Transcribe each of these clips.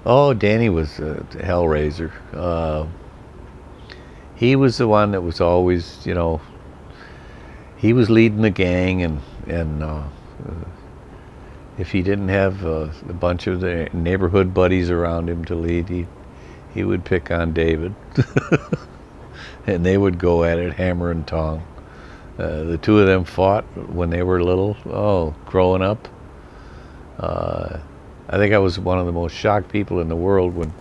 Oh, Danny was a hellraiser. He was the one that was always, he was leading the gang, and if he didn't have a bunch of the neighborhood buddies around him to lead, he would pick on David, and they would go at it hammer and tong. The two of them fought when they were little. Oh, growing up. Uh, I think I was one of the most shocked people in the world when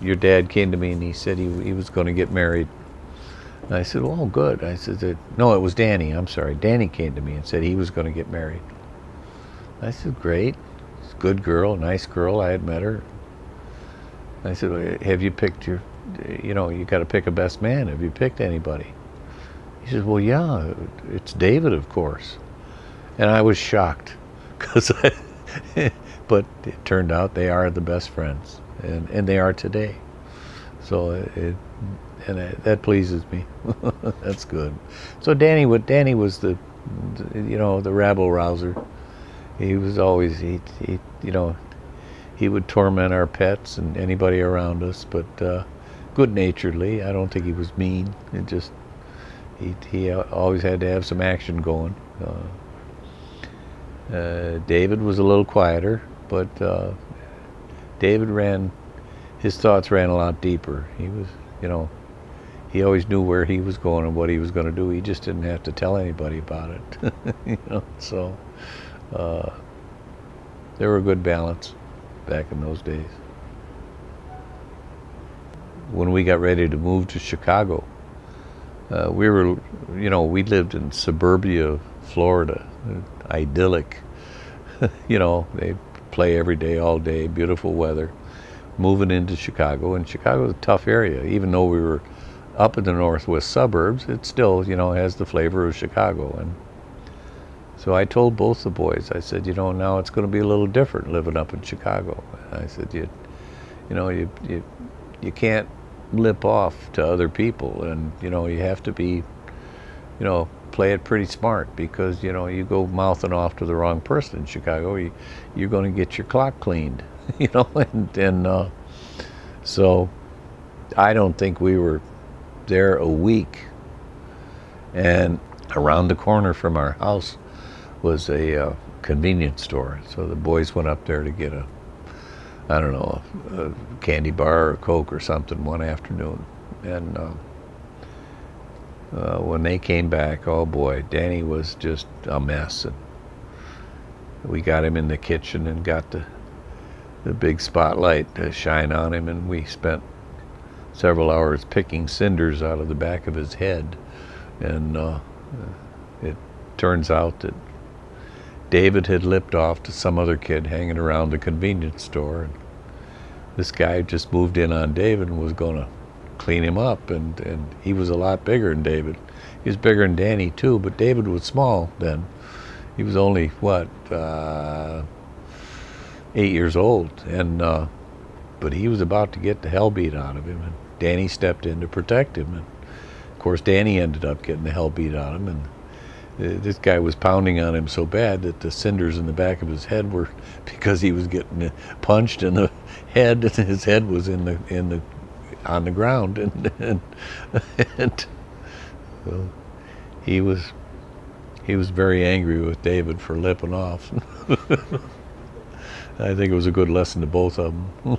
your dad came to me and he said he was going to get married. And I said, "Oh, good." I said, "No, it was Danny. I'm sorry. Danny came to me and said he was going to get married." I said, "Great. It's a good girl, nice girl. I had met her." I said, "Well, have you picked you got to pick a best man. Have you picked anybody?" He says, "Well, yeah, it's David, of course." And I was shocked, because but it turned out they are the best friends, and they are today. So that pleases me. That's good. So Danny was the rabble rouser. He was always he would torment our pets and anybody around us, but good naturedly. I don't think he was mean. It just he always had to have some action going. David was a little quieter, but David his thoughts ran a lot deeper. He was, he always knew where he was going and what he was going to do. He just didn't have to tell anybody about it. So they were a good balance back in those days. When we got ready to move to Chicago, we lived in suburbia, Florida, idyllic. They play every day, all day, beautiful weather. Moving into Chicago, and Chicago's a tough area. Even though we were up in the northwest suburbs, it still, has the flavor of Chicago. And so I told both the boys, I said, now it's going to be a little different living up in Chicago. I said, you can't lip off to other people, and you have to be, play it pretty smart, because you go mouthing off to the wrong person in Chicago, you're going to get your clock cleaned. and so I don't think we were there a week, and around the corner from our house was a convenience store. So the boys went up there to get a candy bar or a Coke or something one afternoon. And when they came back, oh boy, Danny was just a mess. And we got him in the kitchen and got the big spotlight to shine on him, and we spent several hours picking cinders out of the back of his head. And it turns out that David had lipped off to some other kid hanging around the convenience store, and this guy just moved in on David and was going to clean him up, and he was a lot bigger than David. He was bigger than Danny too, but David was small then. He was only, what, 8 years old, and but he was about to get the hell beat out of him, and Danny stepped in to protect him, and of course Danny ended up getting the hell beat out of him, and this guy was pounding on him so bad that the cinders in the back of his head were because he was getting punched in the head, and his head was on the ground, and so he was very angry with David for lipping off. I think it was a good lesson to both of them.